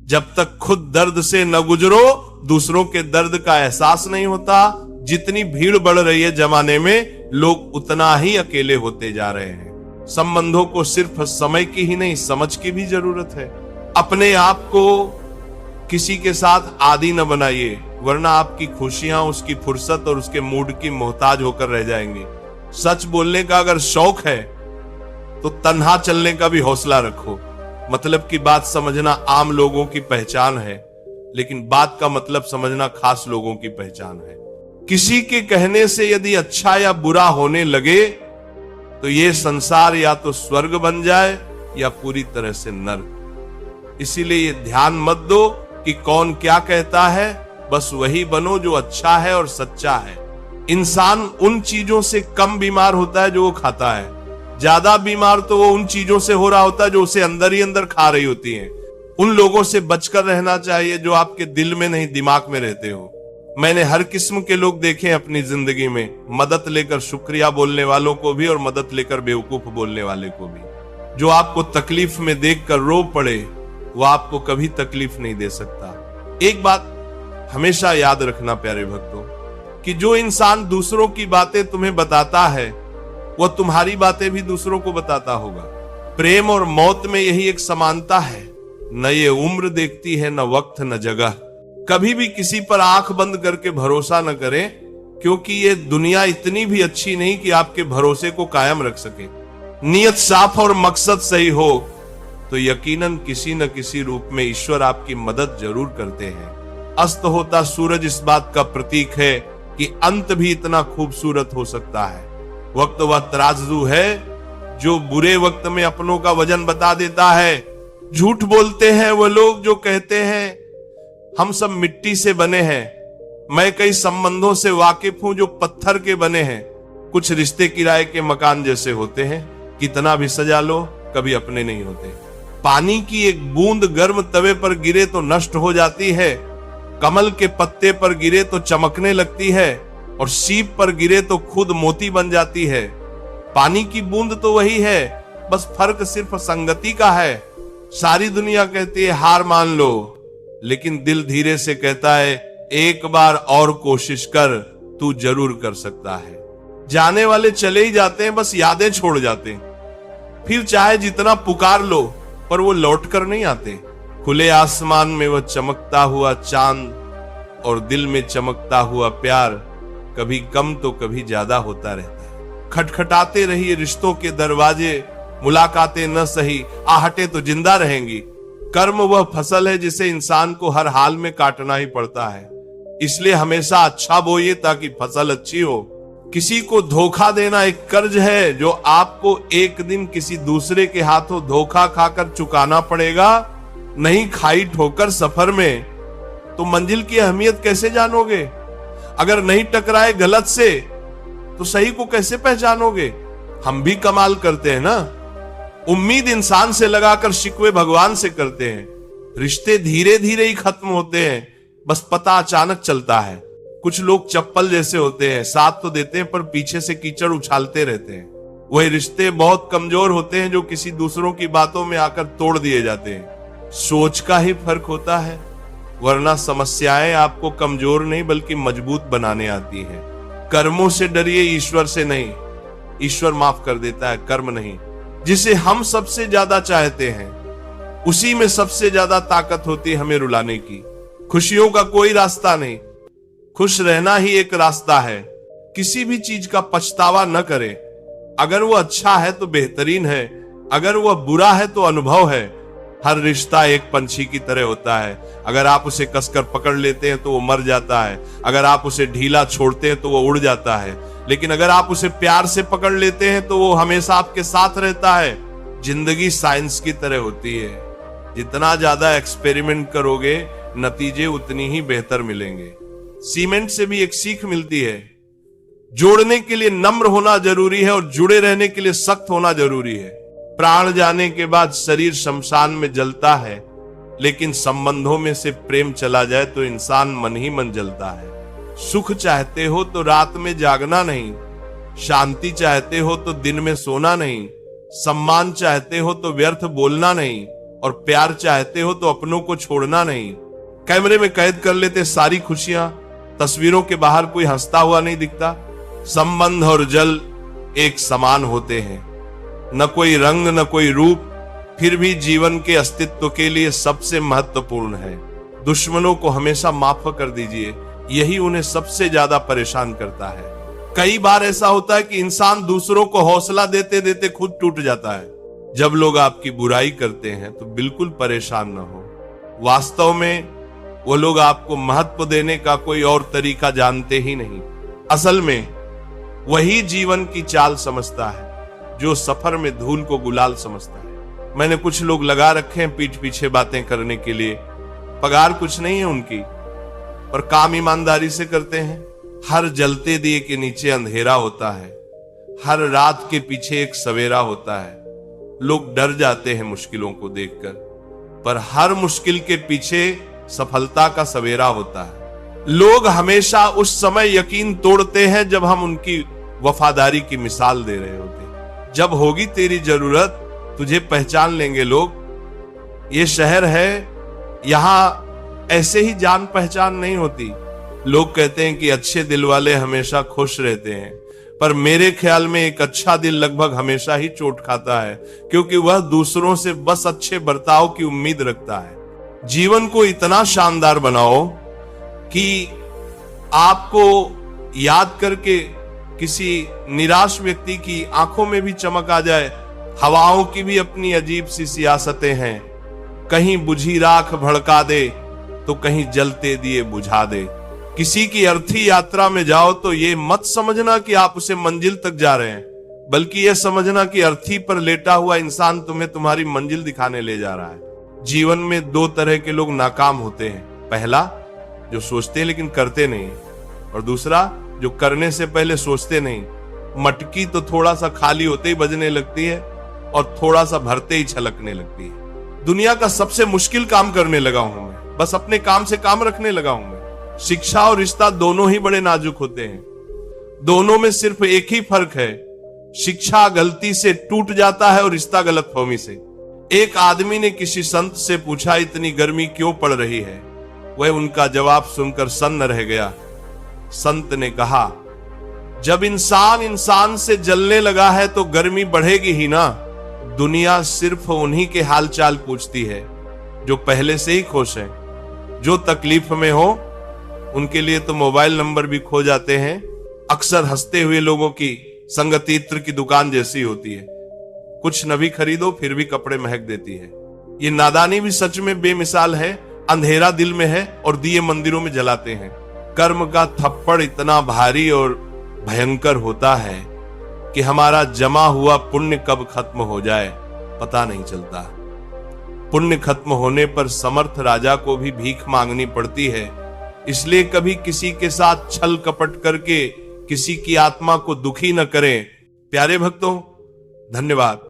जब तक खुद दर्द से न गुजरो दूसरों के दर्द का एहसास नहीं होता। जितनी भीड़ बढ़ रही है जमाने में, लोग उतना ही अकेले होते जा रहे हैं। संबंधों को सिर्फ समय की ही नहीं, समझ की भी जरूरत है। अपने आप को किसी के साथ आदी न बनाइए, वरना आपकी खुशियां उसकी फुर्सत और उसके मूड की मोहताज होकर रह जाएंगी। सच बोलने का अगर शौक है तो तन्हा चलने का भी हौसला रखो। मतलब की बात समझना आम लोगों की पहचान है, लेकिन बात का मतलब समझना खास लोगों की पहचान है। किसी के कहने से यदि अच्छा या बुरा होने लगे तो ये संसार या तो स्वर्ग बन जाए या पूरी तरह से नर्क। इसीलिए ये ध्यान मत दो कि कौन क्या कहता है, बस वही बनो जो अच्छा है और सच्चा है। इंसान उन चीजों से कम बीमार होता है जो वो खाता है, ज्यादा बीमार तो वो उन चीजों से हो रहा होता है जो उसे अंदर ही अंदर खा रही होती हैं। उन लोगों से बचकर रहना चाहिए जो आपके दिल में नहीं दिमाग में रहते हो। मैंने हर किस्म के लोग देखे अपनी जिंदगी में, मदद लेकर शुक्रिया बोलने वालों को भी और मदद लेकर बेवकूफ बोलने वाले को भी। जो आपको तकलीफ में देखकर रो पड़े वो आपको कभी तकलीफ नहीं दे सकता। एक बात हमेशा याद रखना प्यारे भक्तों, कि जो इंसान दूसरों की बातें तुम्हें बताता है वह तुम्हारी बातें भी दूसरों को बताता होगा। प्रेम और मौत में यही एक समानता है, न ये उम्र देखती है न वक्त न जगह। कभी भी किसी पर आंख बंद करके भरोसा न करें, क्योंकि ये दुनिया इतनी भी अच्छी नहीं कि आपके भरोसे को कायम रख सके। नियत साफ और मकसद सही हो तो यकीनन किसी न किसी रूप में ईश्वर आपकी मदद जरूर करते हैं। अस्त होता सूरज इस बात का प्रतीक है कि अंत भी इतना खूबसूरत हो सकता है। वक्त वह तराजू है जो बुरे वक्त में अपनों का वजन बता देता है। झूठ बोलते हैं वो लोग जो कहते हैं हम सब मिट्टी से बने हैं। मैं कई संबंधों से वाकिफ हूं जो पत्थर के बने हैं। कुछ रिश्ते किराए के मकान जैसे होते हैं, कितना भी सजा लो कभी अपने नहीं होते। पानी की एक बूंद गर्म तवे पर गिरे तो नष्ट हो जाती है, कमल के पत्ते पर गिरे तो चमकने लगती है, और सीप पर गिरे तो खुद मोती बन जाती है। पानी की बूंद तो वही है, बस फर्क सिर्फ संगति का है। सारी दुनिया कहती है हार मान लो, लेकिन दिल धीरे से कहता है एक बार और कोशिश कर, तू जरूर कर सकता है। जाने वाले चले ही जाते हैं, बस यादें छोड़ जाते हैं। फिर चाहे जितना पुकार लो पर वो लौट कर नहीं आते। खुले आसमान में वह चमकता हुआ चांद और दिल में चमकता हुआ प्यार कभी कम तो कभी ज्यादा होता रहता है। खटखटाते रहिए रिश्तों के दरवाजे, मुलाकातें न सही आहटें तो जिंदा रहेंगी। कर्म वह फसल है जिसे इंसान को हर हाल में काटना ही पड़ता है, इसलिए हमेशा अच्छा बोइए ताकि फसल अच्छी हो। किसी को धोखा देना एक कर्ज है जो आपको एक दिन किसी दूसरे के हाथों धोखा खाकर चुकाना पड़ेगा। नहीं खाई ठोकर सफर में तो मंजिल की अहमियत कैसे जानोगे? अगर नहीं टकराए गलत से तो सही को कैसे पहचानोगे? हम भी कमाल करते हैं ना, उम्मीद इंसान से लगाकर शिकवे भगवान से करते हैं। रिश्ते धीरे धीरे ही खत्म होते हैं, बस पता अचानक चलता है। कुछ लोग चप्पल जैसे होते हैं, साथ तो देते हैं पर पीछे से कीचड़ उछालते रहते हैं। वही रिश्ते बहुत कमजोर होते हैं जो किसी दूसरों की बातों में आकर तोड़ दिए जाते हैं। सोच का ही फर्क होता है, वरना समस्याएं आपको कमजोर नहीं बल्कि मजबूत बनाने आती हैं। कर्मों से डरिए, ईश्वर से नहीं। ईश्वर माफ कर देता है, कर्म नहीं। जिसे हम सबसे ज्यादा चाहते हैं उसी में सबसे ज्यादा ताकत होती है हमें रुलाने की। खुशियों का कोई रास्ता नहीं, खुश रहना ही एक रास्ता है। किसी भी चीज का पछतावा न करें। अगर वो अच्छा है तो बेहतरीन है, अगर वह बुरा है तो अनुभव है। हर रिश्ता एक पंछी की तरह होता है, अगर आप उसे कसकर पकड़ लेते हैं तो वो मर जाता है, अगर आप उसे ढीला छोड़ते हैं तो वो उड़ जाता है, लेकिन अगर आप उसे प्यार से पकड़ लेते हैं तो वो हमेशा आपके साथ रहता है। जिंदगी साइंस की तरह होती है, जितना ज्यादा एक्सपेरिमेंट करोगे नतीजे उतनी ही बेहतर मिलेंगे। सीमेंट से भी एक सीख मिलती है, जोड़ने के लिए नम्र होना जरूरी है और जुड़े रहने के लिए सख्त होना जरूरी है। प्राण जाने के बाद शरीर शमशान में जलता है, लेकिन संबंधों में से प्रेम चला जाए तो इंसान मन ही मन जलता है। सुख चाहते हो तो रात में जागना नहीं, शांति चाहते हो तो दिन में सोना नहीं, सम्मान चाहते हो तो व्यर्थ बोलना नहीं, और प्यार चाहते हो तो अपनों को छोड़ना नहीं। कैमरे में कैद कर लेते सारी खुशियां, तस्वीरों के बाहर कोई हंसता हुआ नहीं दिखता। संबंध और जल एक समान होते हैं, न कोई रंग न कोई रूप, फिर भी जीवन के अस्तित्व के लिए सबसे महत्वपूर्ण है। दुश्मनों को हमेशा माफ कर दीजिए, यही उन्हें सबसे ज्यादा परेशान करता है। कई बार ऐसा होता है कि इंसान दूसरों को हौसला देते देते खुद टूट जाता है। जब लोग आपकी बुराई करते हैं तो बिल्कुल परेशान न हो। वास्तव में वो लोग आपको महत्व देने का कोई और तरीका जानते ही नहीं। असल में वही जीवन की चाल समझता है जो सफर में धूल को गुलाल समझता है। मैंने कुछ लोग लगा रखे हैं पीठ पीछे बातें करने के लिए। पगार कुछ नहीं है उनकी, पर काम ईमानदारी से करते हैं। हर जलते दिए के नीचे अंधेरा होता है, हर रात के पीछे एक सवेरा होता है। लोग डर जाते हैं मुश्किलों को देखकर, पर हर मुश्किल के पीछे सफलता का सवेरा होता है। लोग हमेशा उस समय यकीन तोड़ते हैं जब हम उनकी वफादारी की मिसाल दे रहे होते हैं। जब होगी तेरी जरूरत तुझे पहचान लेंगे लोग। ये शहर है, यहां ऐसे ही जान पहचान नहीं होती। लोग कहते हैं कि अच्छे दिल वाले हमेशा खुश रहते हैं, पर मेरे ख्याल में एक अच्छा दिल लगभग हमेशा ही चोट खाता है, क्योंकि वह दूसरों से बस अच्छे बर्ताव की उम्मीद रखता है। जीवन को इतना शानदार बनाओ कि आपको याद करके किसी निराश व्यक्ति की आंखों में भी चमक आ जाए। हवाओं की भी अपनी अजीब सी सियासतें हैं, कहीं बुझी राख भड़का दे तो कहीं जलते दिए बुझा दे। किसी की अर्थी यात्रा में जाओ तो ये मत समझना कि आप उसे मंजिल तक जा रहे हैं, बल्कि यह समझना कि अर्थी पर लेटा हुआ इंसान तुम्हें तुम्हारी मंजिल दिखाने ले जा रहा है। जीवन में दो तरह के लोग नाकाम होते हैं। पहला, जो सोचते हैं लेकिन करते नहीं, और दूसरा, जो करने से पहले सोचते नहीं। मटकी तो थोड़ा सा खाली होते ही बजने लगती है और थोड़ा सा भरते ही छलकने लगती है। दुनिया का सबसे मुश्किल काम करने लगा हूं मैं, बस अपने काम से काम रखने लगा हूं मैं। शिक्षा और रिश्ता दोनों ही बड़े नाजुक होते हैं। दोनों में सिर्फ एक ही फर्क है, शिक्षा गलती से टूट जाता है और रिश्ता गलतफहमी से। एक आदमी ने किसी संत से पूछा, इतनी गर्मी क्यों पड़ रही है? वह उनका जवाब सुनकर सन्न रह गया। संत ने कहा, जब इंसान इंसान से जलने लगा है तो गर्मी बढ़ेगी ही ना। दुनिया सिर्फ उन्हीं के हालचाल पूछती है जो पहले से ही खुश हैं। जो तकलीफ में हो उनके लिए तो मोबाइल नंबर भी खो जाते हैं। अक्सर हंसते हुए लोगों की संगति इत्र की दुकान जैसी होती है, कुछ न भी खरीदो फिर भी कपड़े महक देती है। ये नादानी भी सच में बेमिसाल है। अंधेरा दिल में है और दिए मंदिरों में जलाते हैं। कर्म का थप्पड़ इतना भारी और भयंकर होता है कि हमारा जमा हुआ पुण्य कब खत्म हो जाए पता नहीं चलता। पुण्य खत्म होने पर समर्थ राजा को भी भीख मांगनी पड़ती है। इसलिए कभी किसी के साथ छल कपट करके किसी की आत्मा को दुखी न करें। प्यारे भक्तों, धन्यवाद।